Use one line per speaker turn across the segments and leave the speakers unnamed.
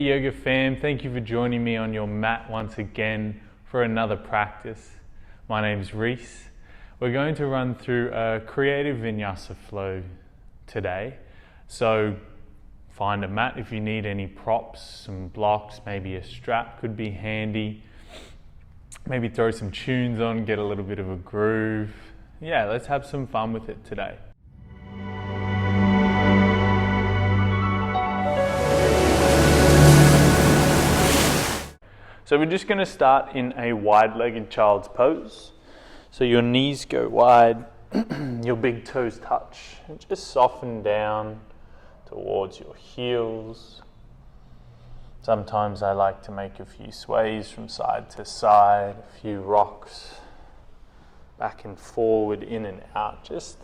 Yoga fam, thank you for joining me on your mat once again for another practice. My name is Rhys. We're going to run through a creative Vinyasa flow today. So find a mat if you need any props, some blocks, maybe a strap could be handy. Maybe throw some tunes on, get a little bit of a groove. Yeah, let's have some fun with it today. So we're just going to start in a wide-legged child's pose. So your knees go wide, your big toes touch, and just soften down towards your heels. Sometimes I like to make a few sways from side to side, a few rocks, back and forward, in and out, just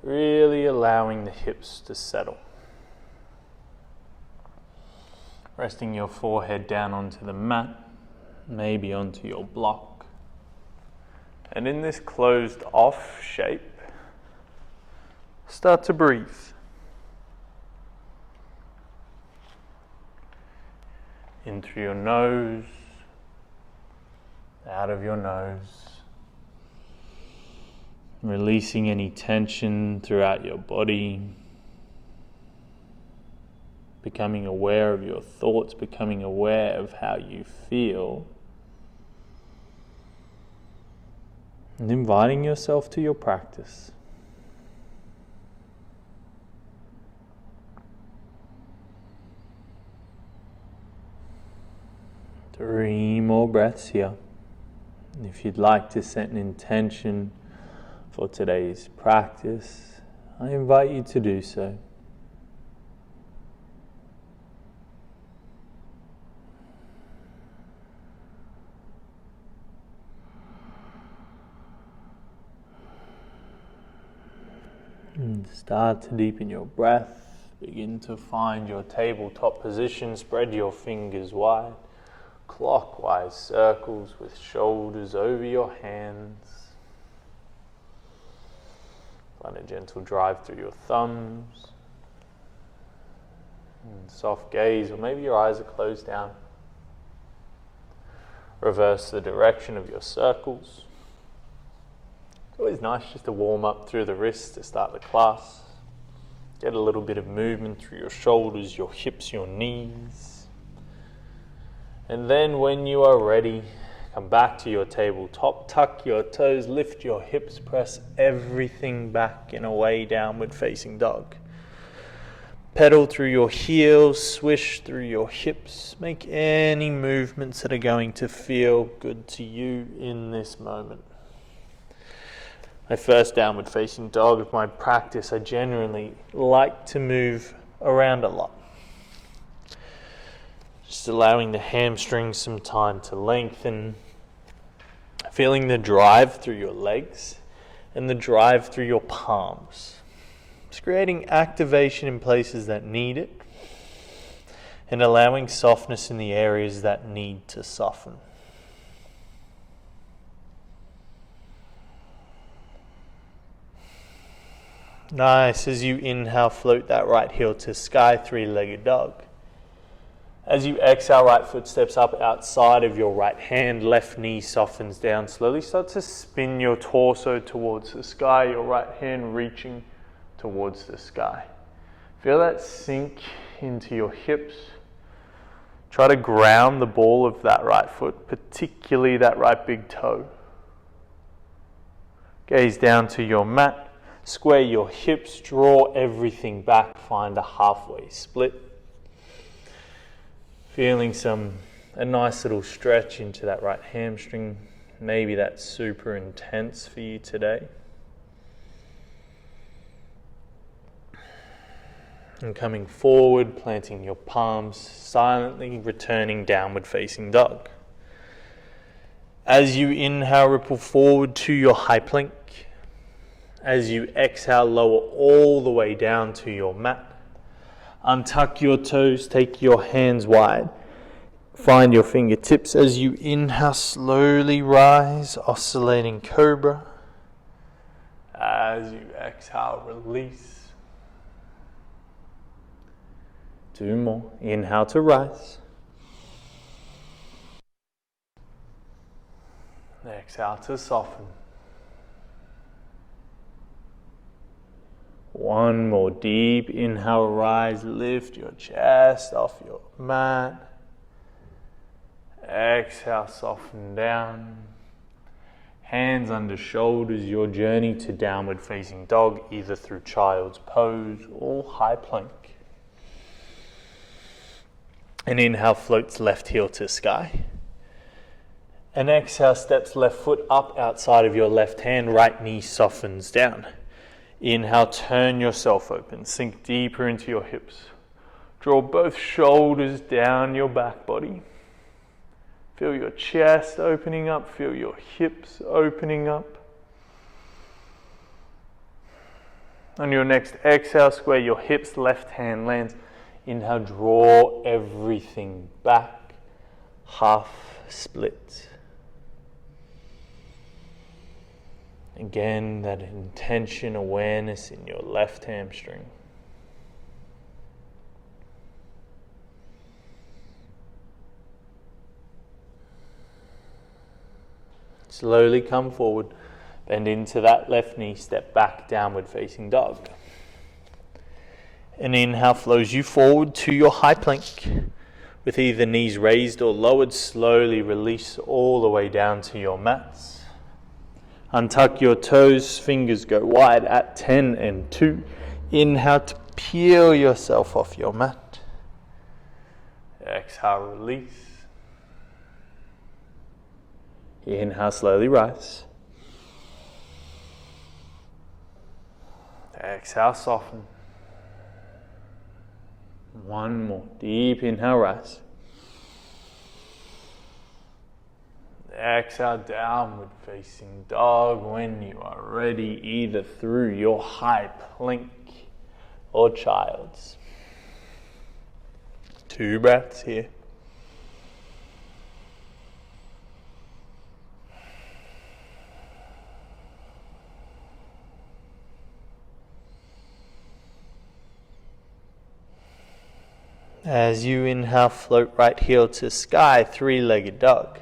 really allowing the hips to settle. Resting your forehead down onto the mat, maybe onto your block. And in this closed off shape, start to breathe. In through your nose, out of your nose. Releasing any tension throughout your body. Becoming aware of your thoughts, becoming aware of how you feel. And inviting yourself to your practice. 3 more breaths here. And if you'd like to set an intention for today's practice, I invite you to do so. And start to deepen your breath. Begin to find your tabletop position. Spread your fingers wide. Clockwise circles with shoulders over your hands. Find a gentle drive through your thumbs. And soft gaze, or maybe your eyes are closed down. Reverse the direction of your circles. It's always nice just to warm up through the wrists to start the class. Get a little bit of movement through your shoulders, your hips, your knees. And then when you are ready, come back to your tabletop, tuck your toes, lift your hips, press everything back in a way downward facing dog. Pedal through your heels, swish through your hips. Make any movements that are going to feel good to you in this moment. My first downward facing dog of my practice, I generally like to move around a lot. Just allowing the hamstrings some time to lengthen. Feeling the drive through your legs and the drive through your palms. Just creating activation in places that need it and allowing softness in the areas that need to soften. Nice. As you inhale, float that right heel to sky, 3-legged dog. As you exhale, right foot steps up outside of your right hand, left knee softens down slowly. Start to spin your torso towards the sky, your right hand reaching towards the sky. Feel that sink into your hips. Try to ground the ball of that right foot, particularly that right big toe. Gaze down to your mat. Square your hips, draw everything back, find a halfway split. Feeling a nice little stretch into that right hamstring. Maybe that's super intense for you today. And coming forward, planting your palms, silently returning downward facing dog. As you inhale, ripple forward to your high plank. As you exhale, lower all the way down to your mat. Untuck your toes, take your hands wide. Find your fingertips. As you inhale, slowly rise, oscillating cobra. As you exhale, release. 2 more. Inhale to rise. Exhale to soften. 1 more. Deep inhale, rise. Lift your chest off your mat. Exhale, soften down. Hands under shoulders, your journey to downward facing dog, either through child's pose or high plank. An inhale floats left heel to sky. An exhale steps left foot up outside of your left hand, right knee softens down. Inhale, turn yourself open, sink deeper into your hips. Draw both shoulders down your back body. Feel your chest opening up, feel your hips opening up. On your next exhale, square your hips, left hand lands. Inhale, draw everything back, half split. Again, that intention, awareness in your left hamstring. Slowly come forward, bend into that left knee, step back, downward facing dog. An inhale flows you forward to your high plank. With either knees raised or lowered, slowly release all the way down to your mats. Untuck your toes, fingers go wide at 10 and 2. Inhale to peel yourself off your mat. Exhale, release. Inhale, slowly rise. Exhale, soften. 1 more. Deep inhale, rise. Exhale, downward facing dog when you are ready, either through your high plank or child's. 2 breaths here. As you inhale, float right heel to sky, 3-legged dog.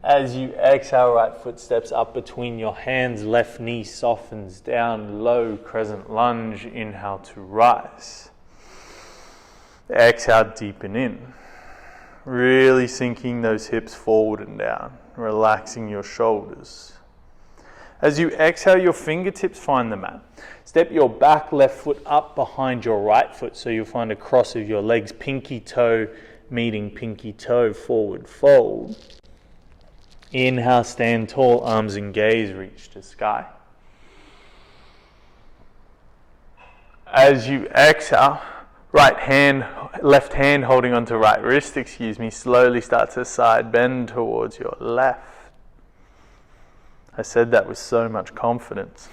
As you exhale, right foot steps up between your hands, left knee softens down, low crescent lunge. Inhale to rise. Exhale, deepen in. Really sinking those hips forward and down, relaxing your shoulders. As you exhale, your fingertips find the mat. Step your back left foot up behind your right foot so you'll find a cross of your legs, pinky toe meeting pinky toe, forward fold. Inhale, stand tall, arms and gaze reach to sky. As you exhale, left hand holding onto right wrist, slowly start to side bend towards your left. I said that with so much confidence.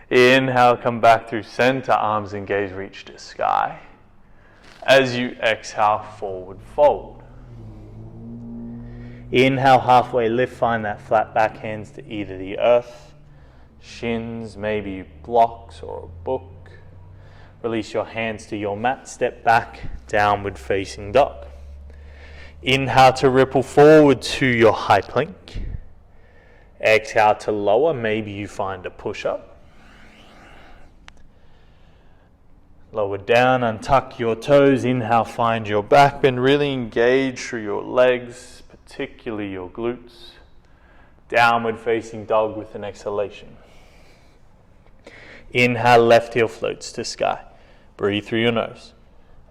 Inhale, come back through center, arms and gaze reach to sky. As you exhale, forward fold. Inhale, halfway lift, find that flat back, hands to either the earth, shins, maybe blocks or a book. Release your hands to your mat, step back, downward facing dog. Inhale to ripple forward to your high plank. Exhale to lower, maybe you find a push-up. Lower down, untuck your toes. Inhale, find your back bend, really engage through your legs, particularly your glutes. Downward facing dog with an exhalation. Inhale, left heel floats to sky. Breathe through your nose.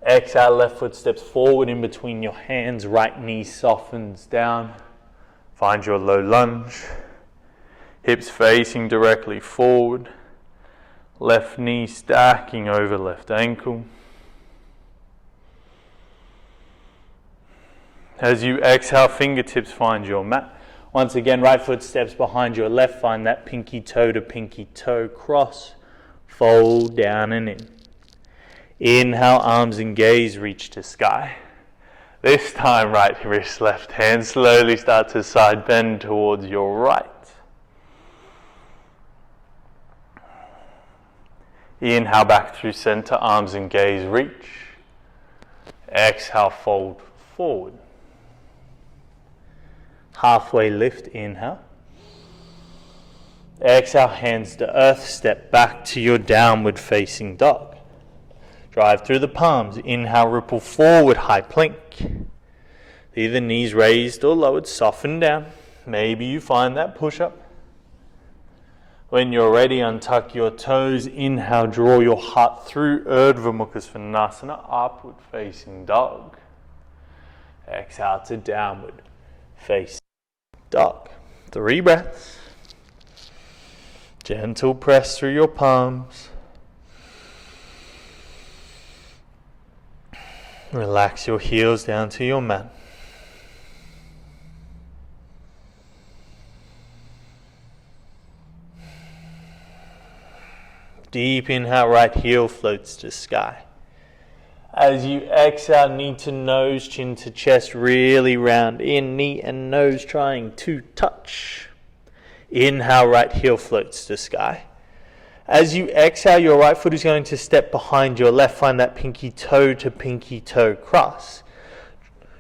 Exhale, left foot steps forward in between your hands, right knee softens down. Find your low lunge. Hips facing directly forward. Left knee stacking over left ankle. As you exhale, fingertips find your mat. Once again, right foot steps behind your left. Find that pinky toe to pinky toe cross. Fold down and in. Inhale, arms and gaze reach to sky. This time, right wrist, left hand. Slowly start to side bend towards your right. Inhale back through center, arms and gaze reach. Exhale, fold forward. Halfway lift, inhale. Exhale, hands to earth, step back to your downward facing dog. Drive through the palms, inhale, ripple forward, high plank. Either knees raised or lowered, soften down. Maybe you find that push-up. When you're ready, untuck your toes, inhale, draw your heart through, Urdhva Mukha Svanasana, upward facing dog. Exhale to downward facing dog. 3 breaths. Gentle press through your palms. Relax your heels down to your mat. Deep inhale, right heel floats to sky. As you exhale, knee to nose, chin to chest, really round in, knee and nose trying to touch. Inhale, right heel floats to sky. As you exhale, your right foot is going to step behind your left. Find that pinky toe to pinky toe cross.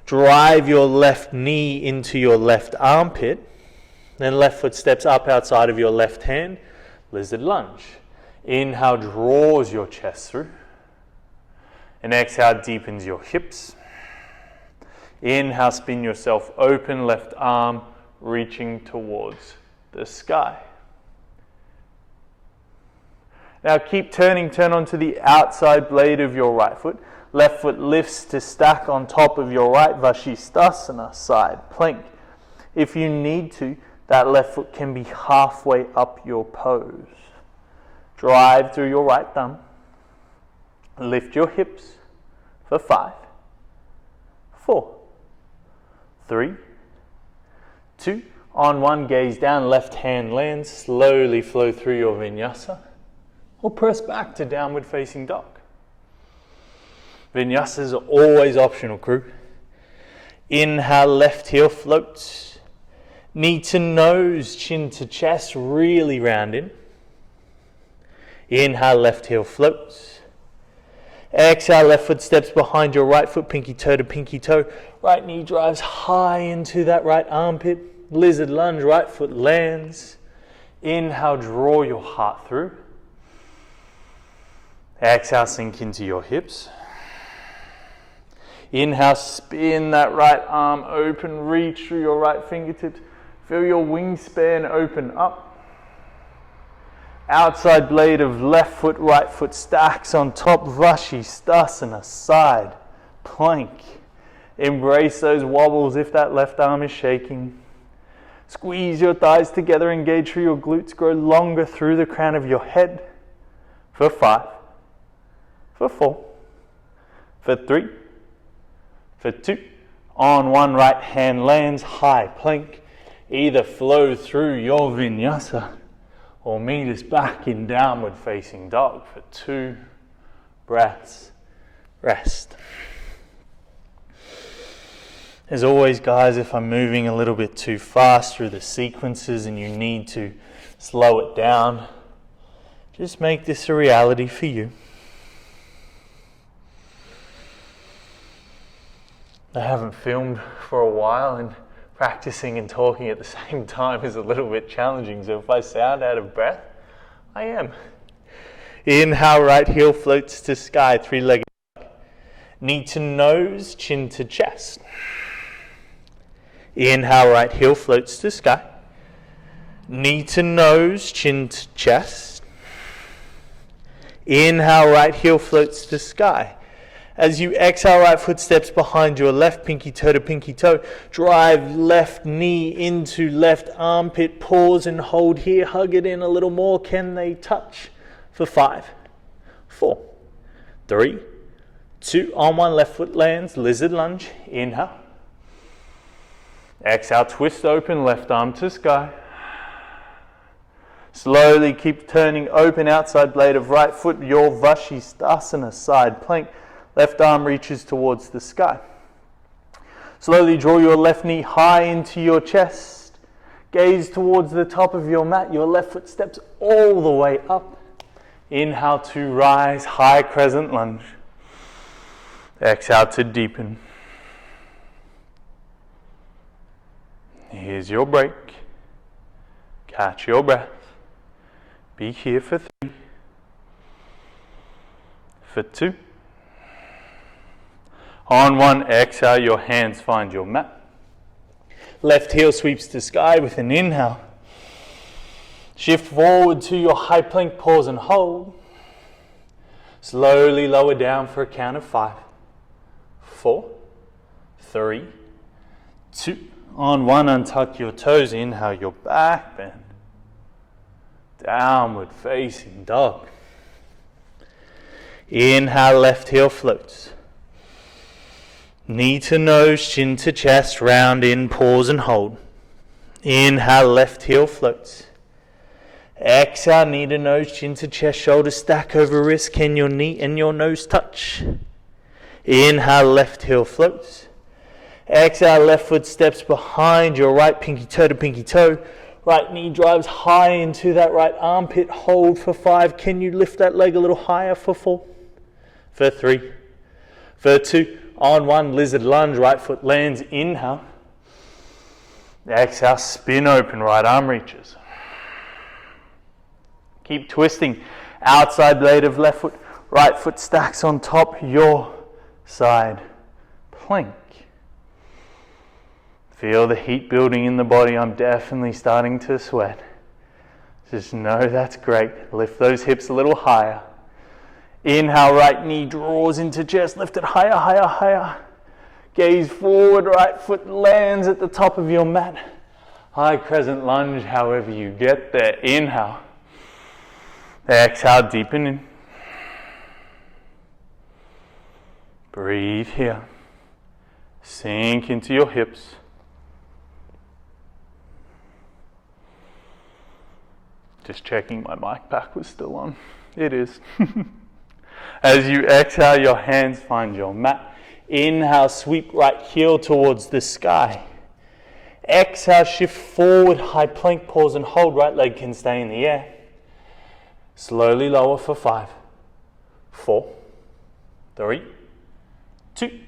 Drive your left knee into your left armpit. Then left foot steps up outside of your left hand. Lizard lunge. Inhale, draws your chest through. And exhale, deepens your hips. Inhale, spin yourself open, left arm reaching towards the sky. Now keep turning, turn onto the outside blade of your right foot. Left foot lifts to stack on top of your right, Vashisthasana, side plank. If you need to, that left foot can be halfway up your pose. Drive through your right thumb. Lift your hips for 5, 4, 3, 2, on 1, gaze down, left hand lands, slowly flow through your vinyasa, or press back to downward facing dog. Vinyasas are always optional, crew. Inhale, left heel floats, knee to nose, chin to chest, really round in. Inhale, left heel floats. Exhale, left foot steps behind your right foot, pinky toe to pinky toe. Right knee drives high into that right armpit. Lizard lunge, right foot lands. Inhale, draw your heart through. Exhale, sink into your hips. Inhale, spin that right arm open, reach through your right fingertips. Feel your wingspan open up. Outside blade of left foot, right foot stacks on top, Vashisthasana, side plank. Embrace those wobbles if that left arm is shaking. Squeeze your thighs together, engage through your glutes, grow longer through the crown of your head. For 5, for 4, for 3, for 2. On 1, right hand lands, high plank. Either flow through your vinyasa or meet us back in downward facing dog for 2 breaths. Rest. As always, guys, if I'm moving a little bit too fast through the sequences and you need to slow it down, just make this a reality for you. I haven't filmed for a while and practicing and talking at the same time is a little bit challenging, so if I sound out of breath, I am. Inhale, right heel floats to sky, 3-legged dog. Knee to nose, chin to chest. Inhale, right heel floats to sky. Knee to nose, chin to chest. Inhale, right heel floats to sky. As you exhale, right foot steps behind your left, pinky toe to pinky toe. Drive left knee into left armpit. Pause and hold here. Hug it in a little more. Can they touch? For 5, 4, 3, 2. On 1, left foot lands. Lizard lunge. Inhale. Exhale, twist open, left arm to sky. Slowly keep turning open, outside blade of right foot. Your Vashisthasana, side plank. Left arm reaches towards the sky. Slowly draw your left knee high into your chest. Gaze towards the top of your mat. Your left foot steps all the way up. Inhale to rise, high crescent lunge. Exhale to deepen. Here's your break. Catch your breath. Be here for 3, for 2. On 1, exhale, your hands find your mat. Left heel sweeps to sky with an inhale. Shift forward to your high plank, pause and hold. Slowly lower down for a count of 5, 4, 3, 2. On 1, untuck your toes, inhale your back bend. Downward facing dog. Inhale, left heel floats. Knee to nose, chin to chest, round in, pause and hold. Inhale, left heel floats. Exhale, knee to nose, chin to chest, shoulders stack over wrist. Can your knee and your nose touch? Inhale, left heel floats. Exhale, left foot steps behind your right pinky toe to pinky toe. Right knee drives high into that right armpit. Hold for 5. Can you lift that leg a little higher for 4? For 3. For 2. On 1, lizard lunge. Right foot lands. Inhale. Exhale, spin open. Right arm reaches. Keep twisting. Outside blade of left foot. Right foot stacks on top your side plank. Feel the heat building in the body. I'm definitely starting to sweat. Just know that's great. Lift those hips a little higher. Inhale, right knee draws into chest. Lift it higher, higher, higher. Gaze forward, right foot lands at the top of your mat. High crescent lunge, however you get there. Inhale. Exhale, deepen in. Breathe here. Sink into your hips. Just checking my mic pack was still on. It is. As you exhale, your hands find your mat. Inhale, sweep right heel towards the sky. Exhale, shift forward, high plank, pause and hold. Right leg can stay in the air. Slowly lower for 5, 4, 3, 2.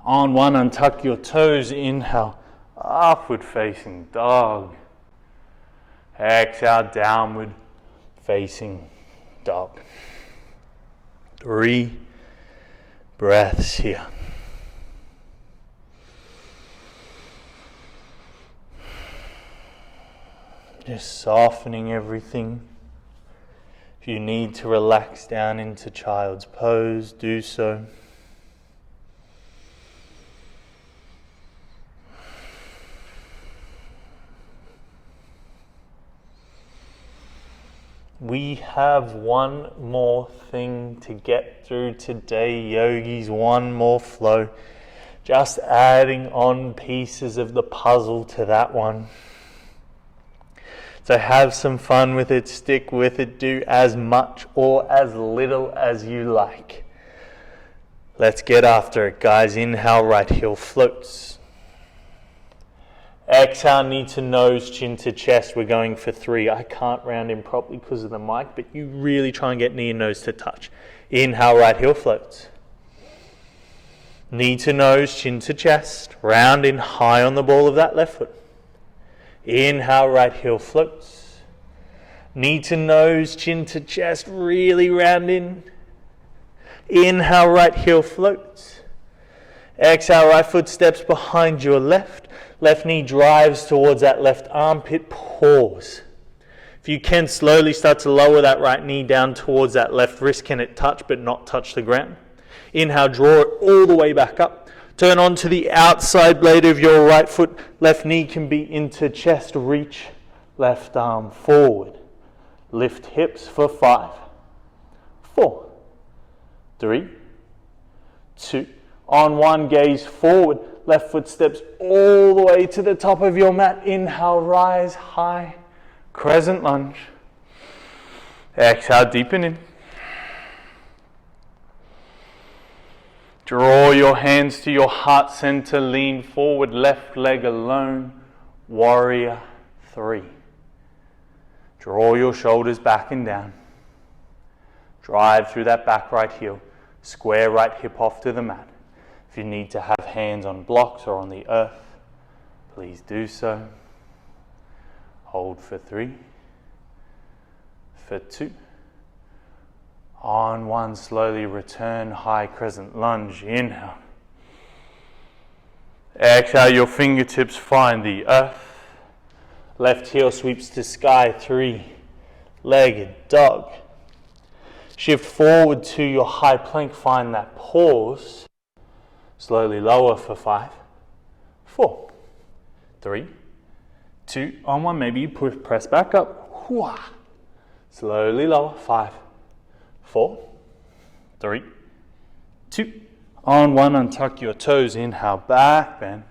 On 1, untuck your toes. Inhale, upward facing dog. Exhale, downward facing dog. 3 breaths here. Just softening everything. If you need to relax down into child's pose, do so. We have one more thing to get through today, yogis, one more flow. Just adding on pieces of the puzzle to that one. So have some fun with it, stick with it, do as much or as little as you like. Let's get after it, guys. Inhale, right heel floats. Exhale, knee to nose, chin to chest. We're going for 3. I can't round in properly because of the mic, but you really try and get knee and nose to touch. Inhale, right heel floats. Knee to nose, chin to chest. Round in high on the ball of that left foot. Inhale, right heel floats. Knee to nose, chin to chest. Really round in. Inhale, right heel floats. Exhale, right foot steps behind your left. Left knee drives towards that left armpit. Pause. If you can, slowly start to lower that right knee down towards that left wrist. Can it touch but not touch the ground? Inhale, draw it all the way back up. Turn onto the outside blade of your right foot. Left knee can be into chest. Reach left arm forward. Lift hips for 5, 4, 3, 2. On 1, gaze forward. Left foot steps all the way to the top of your mat. Inhale, rise high, crescent lunge. Exhale, deepen in. Draw your hands to your heart center, lean forward, left leg alone, warrior 3. Draw your shoulders back and down. Drive through that back right heel. Square right hip off to the mat. If you need to have hands on blocks or on the earth, please do so. Hold for 3, for 2. On 1, slowly return, high crescent lunge, inhale. Exhale, your fingertips find the earth. Left heel sweeps to sky, 3-legged dog. Shift forward to your high plank, find that pause. Slowly lower for 5, 4, 3, 2, on 1, maybe you press back up. Slowly lower, 5, 4, 3, 2, on 1, untuck your toes, inhale, back bend.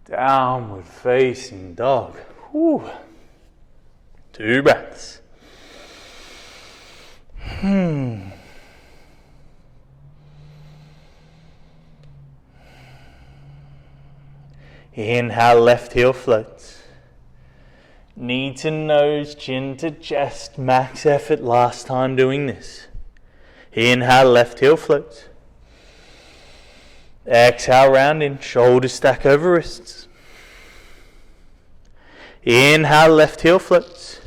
Downward facing dog. 2 breaths. Inhale, left heel floats. Knee to nose, chin to chest, max effort last time doing this. Inhale, left heel floats. Exhale, round in, shoulders stack over wrists. Inhale, left heel floats.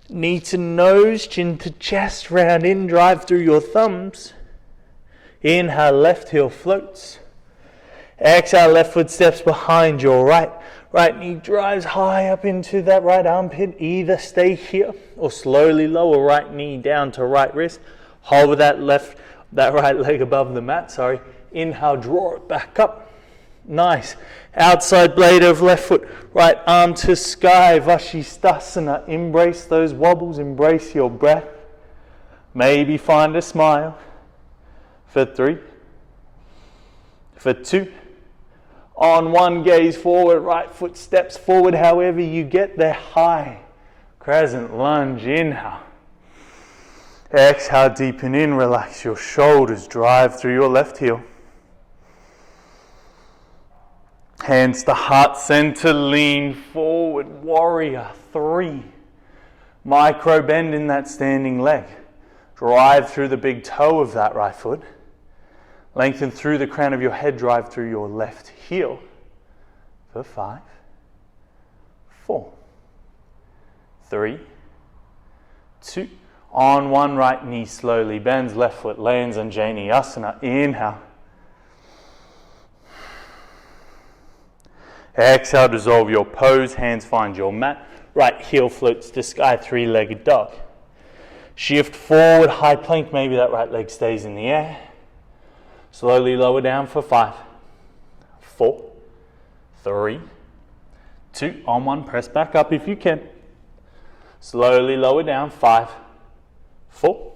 Knee to nose, chin to chest, round in, drive through your thumbs. Inhale, left heel floats. Exhale, left foot steps behind your right. Right knee drives high up into that right armpit. Either stay here or slowly lower right knee down to right wrist. Hold that right leg above the mat, Inhale, draw it back up. Nice. Outside blade of left foot, right arm to sky, Vashisthasana. Embrace those wobbles, embrace your breath. Maybe find a smile. For 3, for 2, on 1, gaze forward, right foot steps forward, however you get there, high crescent lunge, inhale. Exhale, deepen in, relax your shoulders, drive through your left heel. Hands to heart center, lean forward, warrior 3. Micro bend in that standing leg. Drive through the big toe of that right foot. Lengthen through the crown of your head, drive through your left heel. For 5, 4, 3, 2. On 1, right knee slowly bends, left foot lands, Anjaneyasana. Inhale. Exhale, dissolve your pose, hands find your mat. Right heel floats to sky, 3-legged dog. Shift forward, high plank, maybe that right leg stays in the air. Slowly lower down for 5, 4, 3, 2. On 1, press back up if you can. Slowly lower down, 5, 4,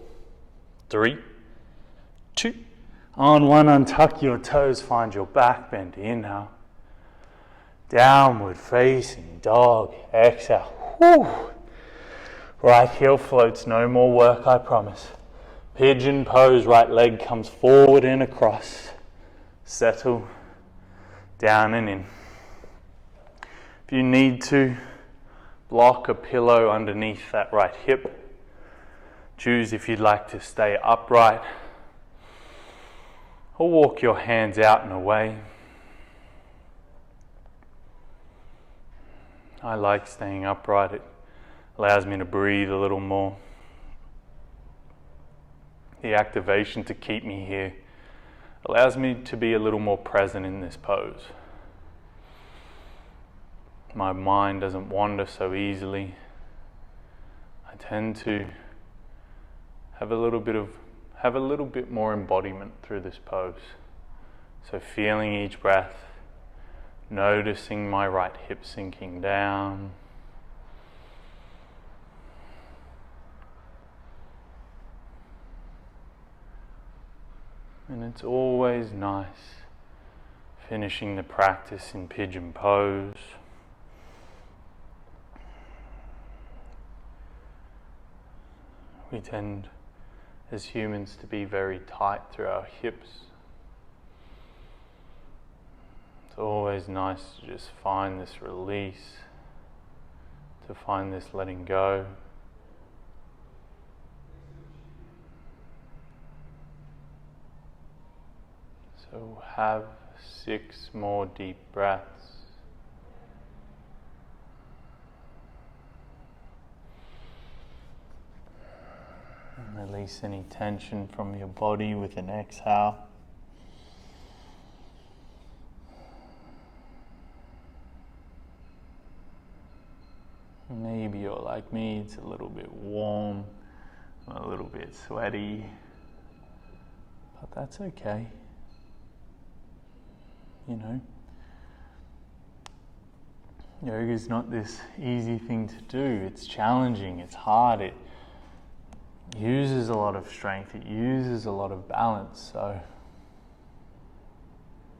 3, 2. On 1, untuck your toes, find your back bend. Inhale. Downward facing dog. Exhale. Right heel floats, no more work, I promise. Pigeon pose, right leg comes forward and across. Settle down and in. If you need to, block a pillow underneath that right hip. Choose if you'd like to stay upright or walk your hands out and away. I like staying upright. It allows me to breathe a little more. The activation to keep me here allows me to be a little more present in this pose. My mind doesn't wander so easily. I tend to have a little bit more embodiment through this pose. So feeling each breath, noticing my right hip sinking down. And it's always nice finishing the practice in pigeon pose. We tend, as humans, to be very tight through our hips. It's always nice to just find this release, 'to find this letting go. So have 6 more deep breaths. And release any tension from your body with an exhale. Maybe you're like me, it's a little bit warm, a little bit sweaty, but that's okay. You know, yoga is not this easy thing to do. It's challenging, it's hard, it uses a lot of strength, it uses a lot of balance, so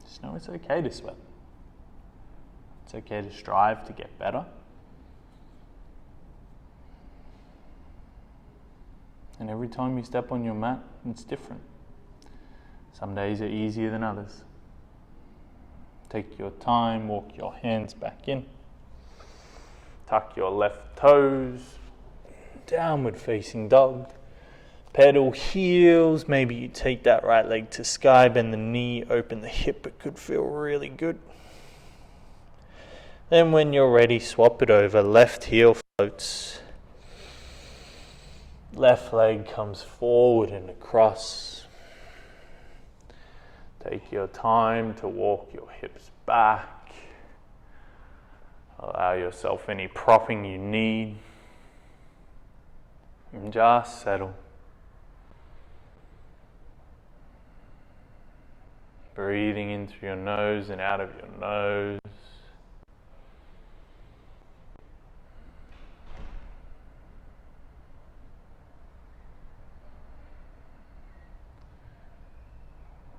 just know it's okay to sweat. It's okay to strive to get better. And every time you step on your mat, it's different. Some days are easier than others. Take your time, walk your hands back in. Tuck your left toes. Downward facing dog. Pedal heels. Maybe you take that right leg to sky, bend the knee, open the hip. It could feel really good. Then when you're ready, swap it over. Left heel floats. Left leg comes forward and across. Take your time to walk your hips back. Allow yourself any propping you need. And just settle. Breathing in through your nose and out of your nose.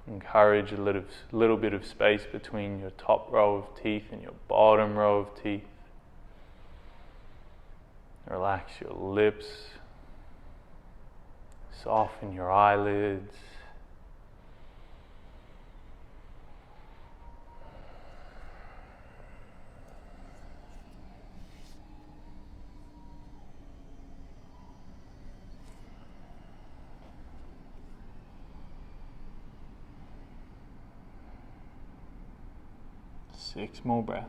Encourage a little bit of space between your top row of teeth and your bottom row of teeth. Relax your lips. Soften your eyelids. Six more breaths.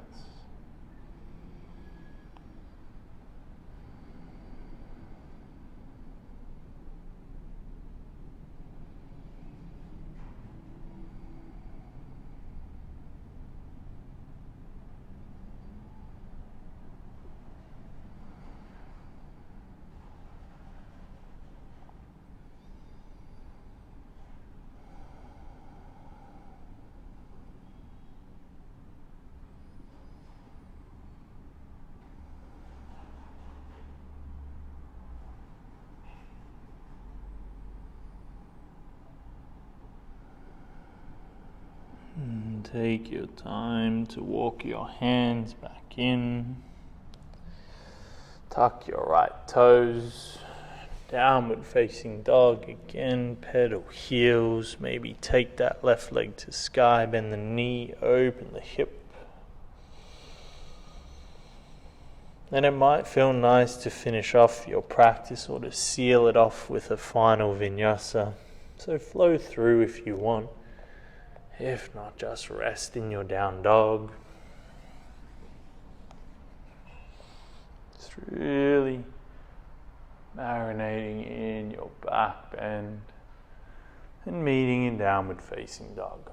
Take your time to walk your hands back in. Tuck your right toes. Downward facing dog again. Pedal heels. Maybe take that left leg to sky. Bend the knee. Open the hip. And it might feel nice to finish off your practice or to seal it off with a final vinyasa. So flow through if you want. If not, just rest in your down dog. Just really marinating in your back bend and meeting in downward facing dog.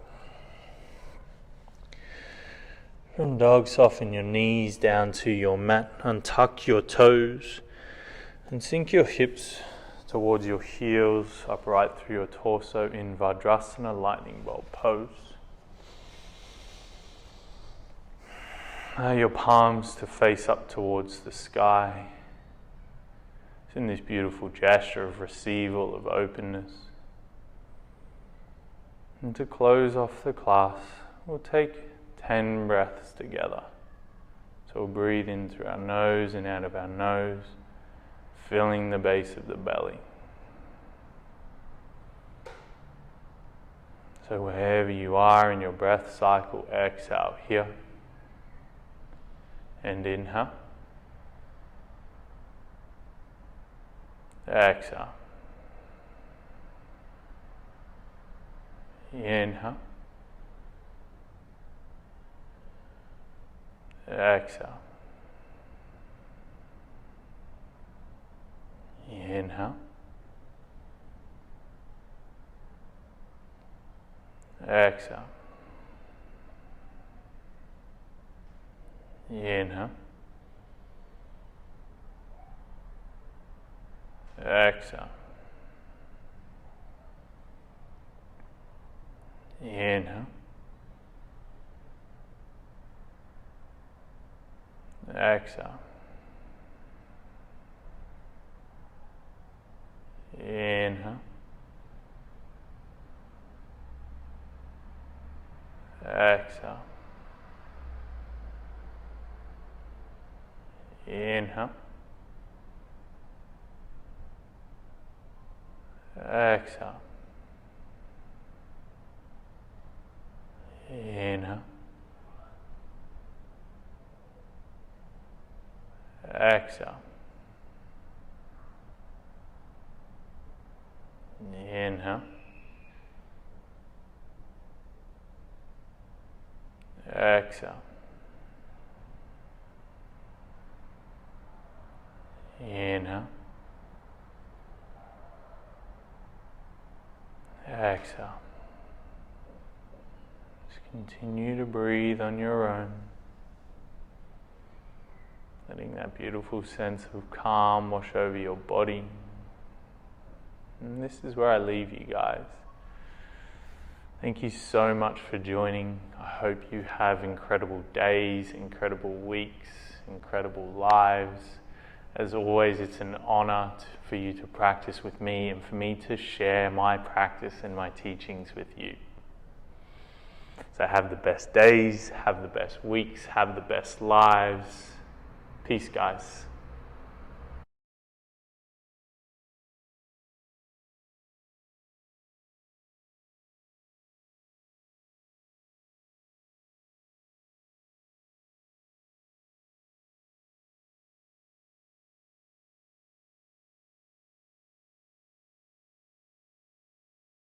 From dog, soften your knees down to your mat, untuck your toes and sink your hips towards your heels, upright through your torso in Vajrasana, lightning bolt pose. Allow your palms to face up towards the sky. It's in this beautiful gesture of receival, of openness. And to close off the class, we'll take 10 breaths together. So we'll breathe in through our nose and out of our nose, filling the base of the belly. So wherever you are in your breath cycle, exhale here. And inhale. Exhale. Inhale. Exhale. Inhale. Exhale. Inhale. Exhale. Inhale. Exhale. Inhale. Exhale. Inhale. Exhale. Inhale. Exhale. Inhale. Exhale. Inhale. Exhale. Just continue to breathe on your own, letting that beautiful sense of calm wash over your body. And this is where I leave you guys. Thank you so much for joining. I hope you have incredible days, incredible weeks, incredible lives. As always, it's an honor for you to practice with me and for me to share my practice and my teachings with you. So have the best days, have the best weeks, have the best lives. Peace, guys.